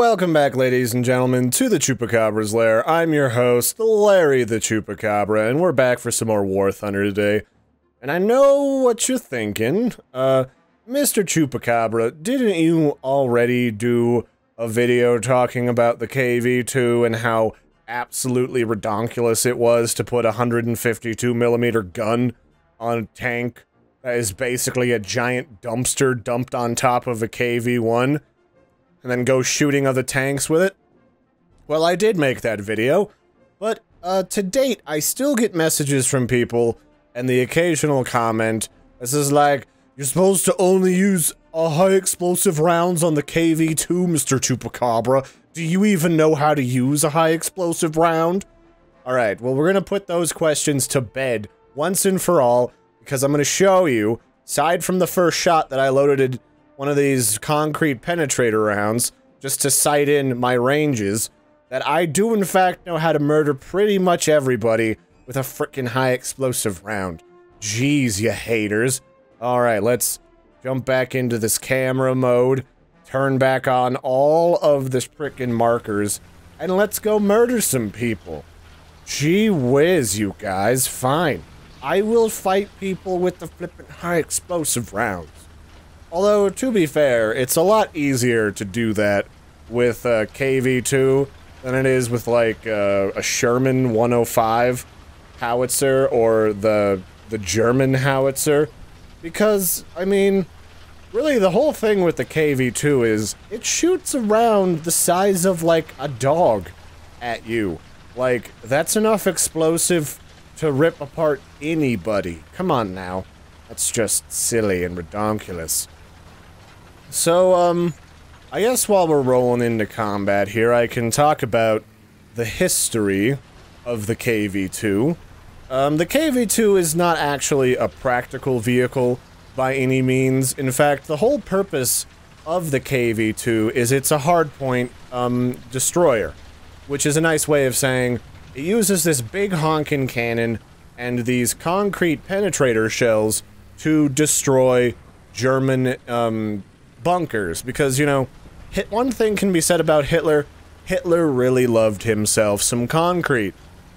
Welcome back, ladies and gentlemen, to the Chupacabra's Lair. I'm your host, Larry the Chupacabra, and we're back for some more War Thunder today. And I know what you're thinking. Mr. Chupacabra, didn't you already do a video talking about the KV-2 and how absolutely redonkulous it was to put a 152mm gun on a tank that is basically a giant dumpster dumped on top of a KV-1? And then go shooting other tanks with it? Well, I did make that video, but, to date, I still get messages from people, and the occasional comment, this is like, you're supposed to only use high explosive rounds on the KV-2, Mr. Chupacabra. Do you even know how to use a high explosive round? Alright, well, we're gonna put those questions to bed once and for all, because I'm gonna show you, aside from the first shot that I loaded one of these concrete penetrator rounds, just to sight in my ranges, that I do in fact know how to murder pretty much everybody with a frickin' high explosive round. Jeez, you haters. Alright, let's jump back into this camera mode, turn back on all of the frickin' markers, and let's go murder some people. Gee whiz, you guys, fine. I will fight people with the flippin' high explosive rounds. Although, to be fair, it's a lot easier to do that with KV-2 than it is with, like, a Sherman 105 howitzer or the German howitzer. Because, I mean, really the whole thing with the KV-2 is it shoots around the size of, like, a dog at you. Like, that's enough explosive to rip apart anybody. Come on now. That's just silly and redonkulous. So, I guess while we're rolling into combat here, I can talk about the history of the KV-2. The KV-2 is not actually a practical vehicle by any means. In fact, the whole purpose of the KV-2 is it's a hardpoint, destroyer. Which is a nice way of saying it uses this big honkin' cannon and these concrete penetrator shells to destroy German, bunkers, because, you know, one thing can be said about Hitler. Hitler really loved himself some concrete.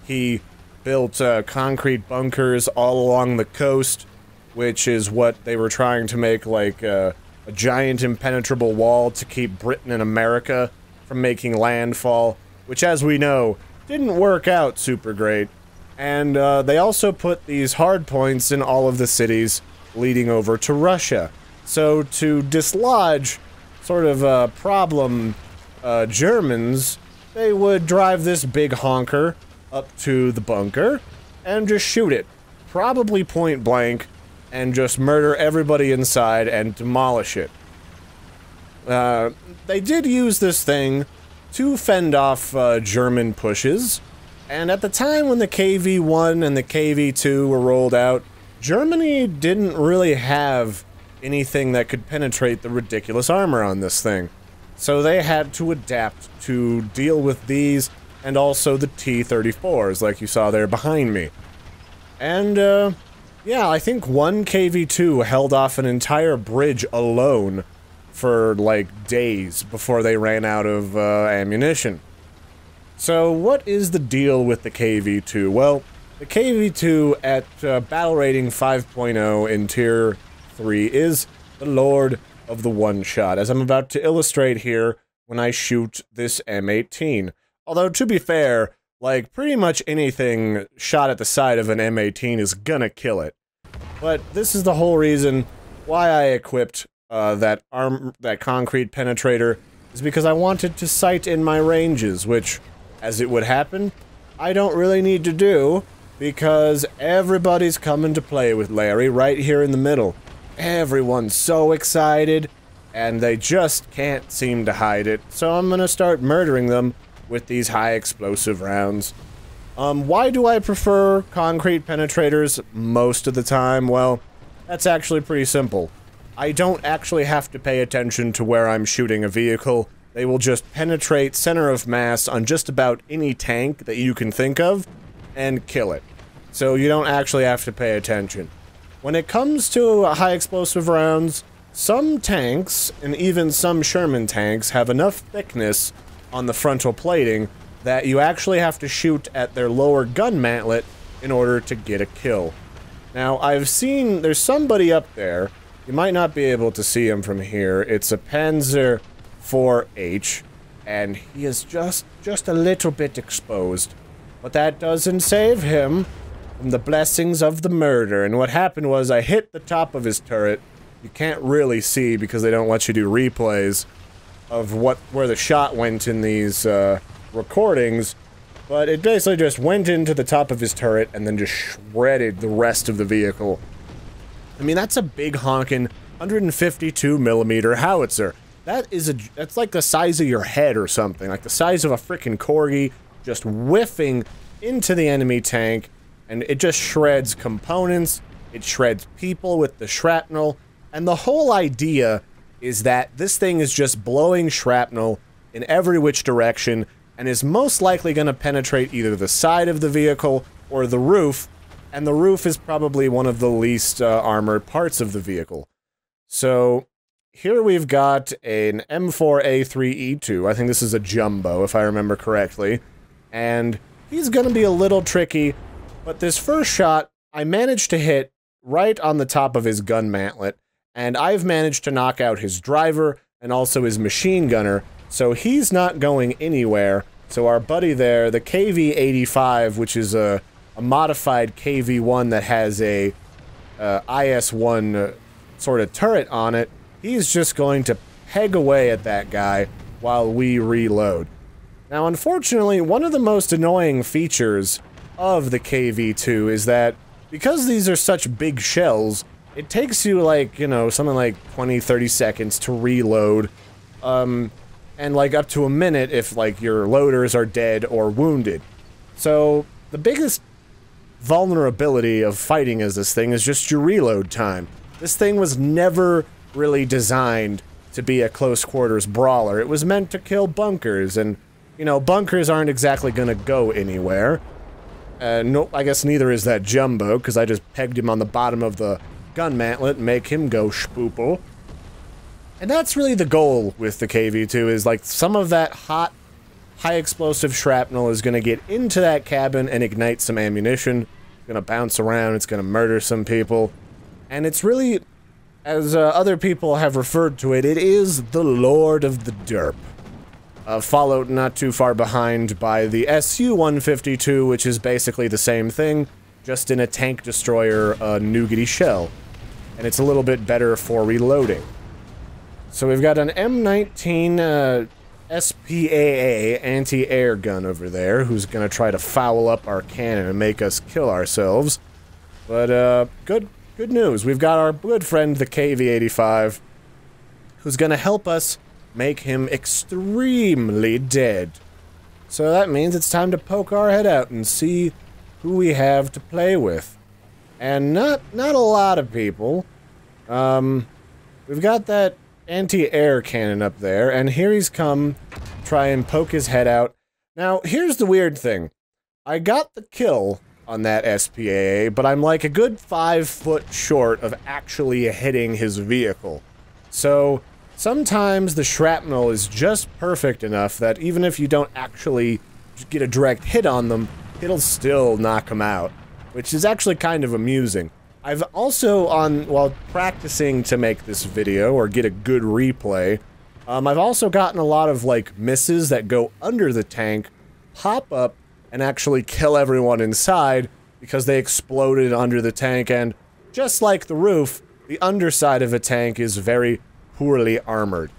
He built, concrete bunkers all along the coast, which is what they were trying to make, like, a giant impenetrable wall to keep Britain and America from making landfall, which, as we know, didn't work out super great. And, they also put these hard points in all of the cities leading over to Russia. So, to dislodge sort of, problem, Germans, they would drive this big honker up to the bunker and just shoot it. Probably point blank, and just murder everybody inside and demolish it. They did use this thing to fend off, German pushes, and at the time when the KV-1 and the KV-2 were rolled out, Germany didn't really have anything that could penetrate the ridiculous armor on this thing. So they had to adapt to deal with these, and also the T-34s, like you saw there behind me. And, yeah, I think one KV-2 held off an entire bridge alone for, like, days before they ran out of, ammunition. So, what is the deal with the KV-2? Well, the KV-2 at, battle rating 5.0 in Tier 3 is the Lord of the One-Shot, as I'm about to illustrate here when I shoot this M18. Although, to be fair, like, pretty much anything shot at the side of an M18 is gonna kill it. But this is the whole reason why I equipped, that concrete penetrator, is because I wanted to sight in my ranges, which, as it would happen, I don't really need to do, because everybody's coming to play with Larry right here in the middle. Everyone's so excited, and they just can't seem to hide it, so I'm gonna start murdering them with these high explosive rounds. Why do I prefer concrete penetrators most of the time? Well, that's actually pretty simple. I don't actually have to pay attention to where I'm shooting a vehicle. They will just penetrate center of mass on just about any tank that you can think of, and kill it. So you don't actually have to pay attention. When it comes to high explosive rounds, some tanks, and even some Sherman tanks, have enough thickness on the frontal plating that you actually have to shoot at their lower gun mantlet in order to get a kill. Now, I've seen, there's somebody up there, you might not be able to see him from here, it's a Panzer IV-H, and he is just a little bit exposed. But that doesn't save him from the blessings of the murder, and what happened was I hit the top of his turret. You can't really see because they don't let you do replays of where the shot went in these recordings, but it basically just went into the top of his turret and then just shredded the rest of the vehicle. I mean, that's a big honkin' 152mm howitzer. That's like the size of your head or something, like the size of a frickin' corgi, just whiffing into the enemy tank, and it just shreds components, it shreds people with the shrapnel, and the whole idea is that this thing is just blowing shrapnel in every which direction, and is most likely going to penetrate either the side of the vehicle or the roof, and the roof is probably one of the least armored parts of the vehicle. So, here we've got an M4A3E2, I think this is a jumbo, if I remember correctly, and he's going to be a little tricky, but this first shot, I managed to hit right on the top of his gun mantlet, and I've managed to knock out his driver and also his machine gunner, so he's not going anywhere. So our buddy there, the KV-85, which is a modified KV-1 that has a IS-1 sort of turret on it, he's just going to peg away at that guy while we reload. Now, unfortunately, one of the most annoying features of the KV-2 is that because these are such big shells, it takes you, like, you know, something like 20-30 seconds to reload, and like up to a minute if, like, your loaders are dead or wounded. So, the biggest vulnerability of fighting as this thing is just your reload time. This thing was never really designed to be a close quarters brawler. It was meant to kill bunkers, and, you know, bunkers aren't exactly gonna go anywhere. No, I guess neither is that jumbo, because I just pegged him on the bottom of the gun mantlet and make him go spoople. And that's really the goal with the KV-2, is like some of that hot, high explosive shrapnel is gonna get into that cabin and ignite some ammunition. It's gonna bounce around, it's gonna murder some people. And it's really, as other people have referred to it, it is the Lord of the Derp. Followed not too far behind by the Su-152, which is basically the same thing, just in a tank destroyer nougaty shell. And it's a little bit better for reloading. So we've got an M19 SPAA anti-air gun over there, who's gonna try to foul up our cannon and make us kill ourselves. But good news, we've got our good friend the KV-85, who's gonna help us make him extremely dead. So that means it's time to poke our head out and see who we have to play with. And not a lot of people. We've got that anti-air cannon up there, and here he's come try and poke his head out. Now, here's the weird thing. I got the kill on that SPAA, but I'm like a good 5 foot short of actually hitting his vehicle. So, sometimes the shrapnel is just perfect enough that even if you don't actually get a direct hit on them, it'll still knock them out, which is actually kind of amusing. I've also, while practicing to make this video, or get a good replay, I've also gotten a lot of, like, misses that go under the tank, pop up, and actually kill everyone inside, because they exploded under the tank, and just like the roof, the underside of a tank is very poorly armored.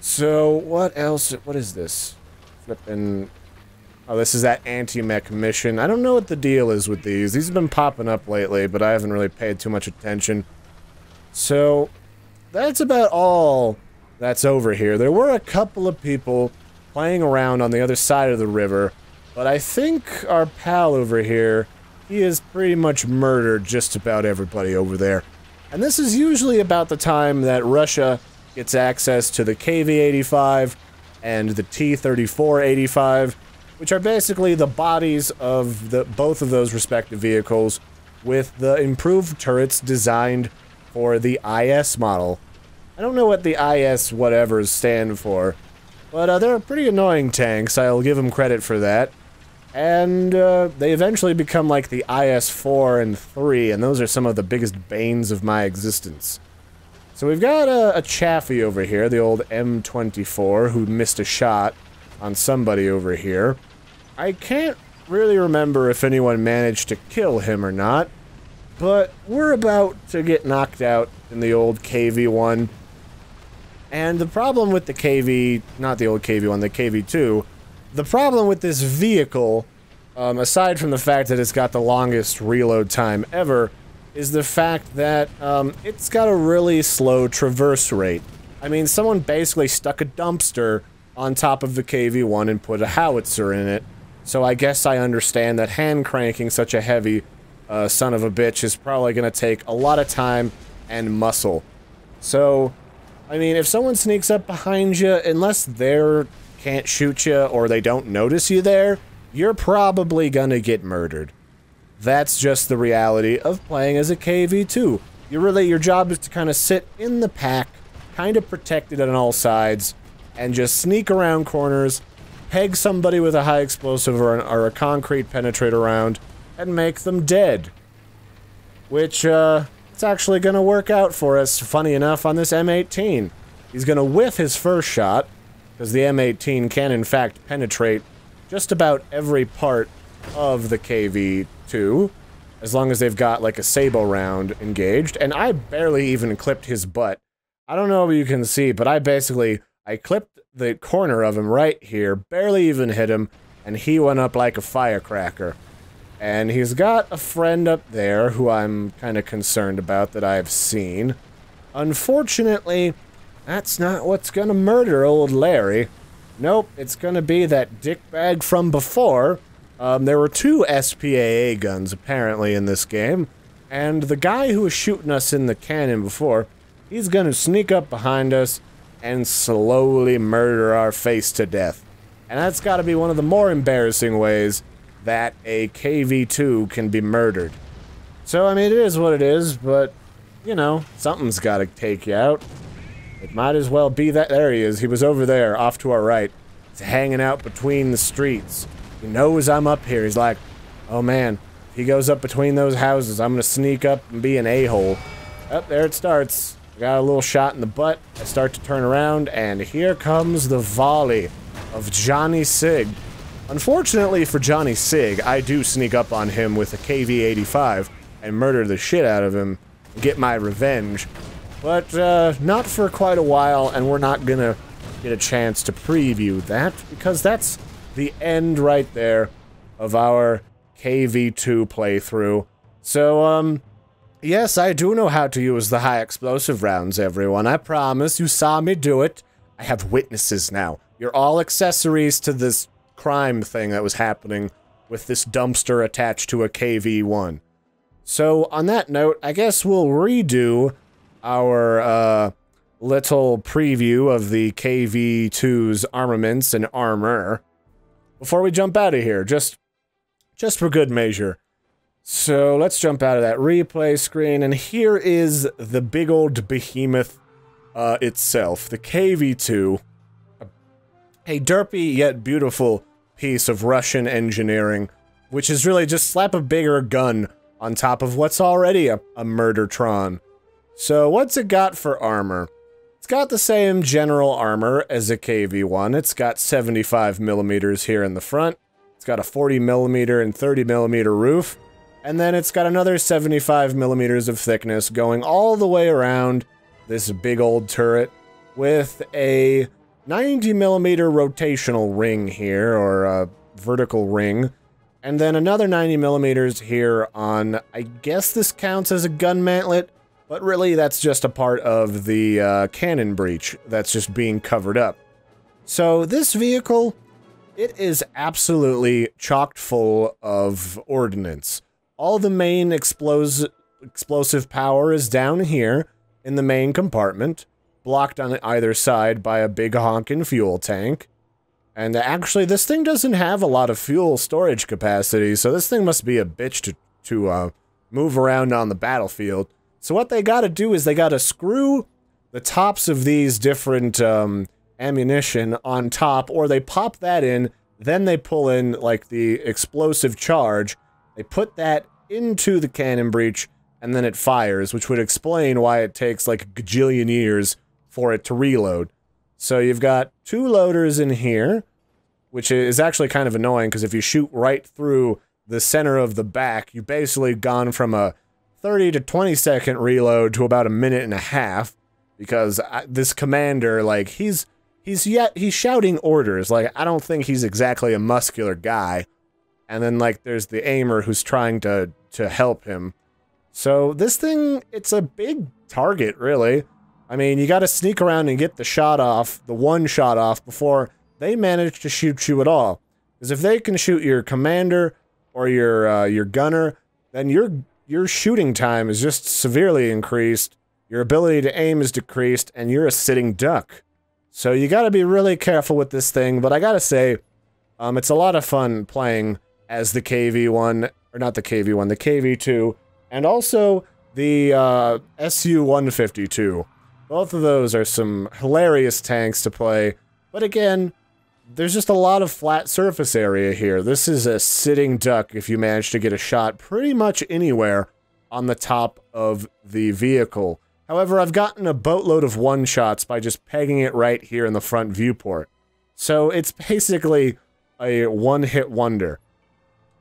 So, what else? What is this? Flippin'... Oh, this is that anti-mech mission. I don't know what the deal is with these. These have been popping up lately, but I haven't really paid too much attention. So, that's about all that's over here. There were a couple of people playing around on the other side of the river, but I think our pal over here, he has pretty much murdered just about everybody over there. And this is usually about the time that Russia gets access to the KV-85 and the T-34-85, which are basically the bodies of both of those respective vehicles with the improved turrets designed for the IS model. I don't know what the IS whatevers stand for, but they're pretty annoying tanks, I'll give them credit for that. And they eventually become like the IS-4 and 3, and those are some of the biggest banes of my existence. So we've got a Chaffee over here, the old M24, who missed a shot on somebody over here. I can't really remember if anyone managed to kill him or not, but we're about to get knocked out in the old KV-1. And the problem with the KV, not the old KV-1, the KV-2, the problem with this vehicle, aside from the fact that it's got the longest reload time ever, is the fact that it's got a really slow traverse rate. I mean, someone basically stuck a dumpster on top of the KV-1 and put a howitzer in it, so I guess I understand that hand cranking such a heavy son of a bitch is probably going to take a lot of time and muscle. So, I mean, if someone sneaks up behind you, unless they're can't shoot you or they don't notice you there, you're probably gonna get murdered. That's just the reality of playing as a KV-2. Your job is to kind of sit in the pack, kind of protected on all sides, and just sneak around corners, peg somebody with a high explosive or a concrete penetrator round, and make them dead. Which, it's actually gonna work out for us, funny enough, on this M18. He's gonna whiff his first shot, because the M18 can in fact penetrate just about every part of the KV-2, as long as they've got like a sabot round engaged, and I barely even clipped his butt. I don't know if you can see, but I clipped the corner of him right here, barely even hit him, and he went up like a firecracker. And he's got a friend up there who I'm kind of concerned about that I've seen. Unfortunately, that's not what's gonna murder old Larry. Nope, it's gonna be that dickbag from before. There were 2 SPAA guns, apparently, in this game. And the guy who was shooting us in the cannon before, he's gonna sneak up behind us and slowly murder our face to death. And that's gotta be one of the more embarrassing ways that a KV-2 can be murdered. So, I mean, it is what it is, but, you know, something's gotta take you out. It might as well be that. There he is. He was over there, off to our right. He's hanging out between the streets. He knows I'm up here. He's like, oh man, if he goes up between those houses, I'm gonna sneak up and be an a-hole. Oh, there it starts. I got a little shot in the butt. I start to turn around, and here comes the volley of Johnny Sig. Unfortunately for Johnny Sig, I do sneak up on him with a KV-85 and murder the shit out of him and get my revenge. But, not for quite a while, and we're not gonna get a chance to preview that, because that's the end right there of our KV-2 playthrough. So, yes, I do know how to use the high explosive rounds, everyone. I promise, you saw me do it. I have witnesses now. You're all accessories to this crime thing that was happening with this dumpster attached to a KV-1. So, on that note, I guess we'll redo our little preview of the KV-2's armaments and armor before we jump out of here, just for good measure. So let's jump out of that replay screen, and here is the big old behemoth itself, the KV-2, a derpy yet beautiful piece of Russian engineering, which is really just slap a bigger gun on top of what's already a Murdertron. So, what's it got for armor? It's got the same general armor as a KV-1. It's got 75mm here in the front. It's got a 40mm and 30mm roof. And then it's got another 75mm of thickness going all the way around this big old turret with a 90mm rotational ring here, or a vertical ring. And then another 90mm here on, I guess this counts as a gun mantlet, but really, that's just a part of the cannon breech that's just being covered up. So this vehicle, it is absolutely chock full of ordnance. All the main explosive power is down here in the main compartment, blocked on either side by a big honkin' fuel tank. And actually, this thing doesn't have a lot of fuel storage capacity, so this thing must be a bitch to move around on the battlefield. So what they gotta do is they gotta screw the tops of these different ammunition on top, or they pop that in, then they pull in, like, the explosive charge, they put that into the cannon breech, and then it fires, which would explain why it takes, like, a gajillion years for it to reload. So you've got 2 loaders in here, which is actually kind of annoying, because if you shoot right through the center of the back, you've basically gone from a 30 to 20 second reload to about a minute and a half, because this commander, like, he's shouting orders. Like, I don't think he's exactly a muscular guy. And then, like, there's the aimer who's trying to help him. So this thing, it's a big target, really. I mean, you gotta sneak around and get the shot off, the one shot off, before they manage to shoot you at all. Because if they can shoot your commander or your gunner, then your shooting time is just severely increased, your ability to aim is decreased, and you're a sitting duck. So you gotta be really careful with this thing, but I gotta say, it's a lot of fun playing as the KV-1, or not the KV-1, the KV-2, and also the SU-152. Both of those are some hilarious tanks to play, but again, there's just a lot of flat surface area here. This is a sitting duck if you manage to get a shot pretty much anywhere on the top of the vehicle. However, I've gotten a boatload of one-shots by just pegging it right here in the front viewport. So it's basically a one-hit wonder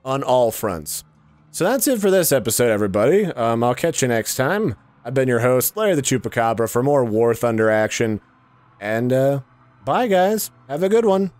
on all fronts. So that's it for this episode, everybody. I'll catch you next time. I've been your host, Larry the Chupacabra, for more War Thunder action. And, bye, guys. Have a good one.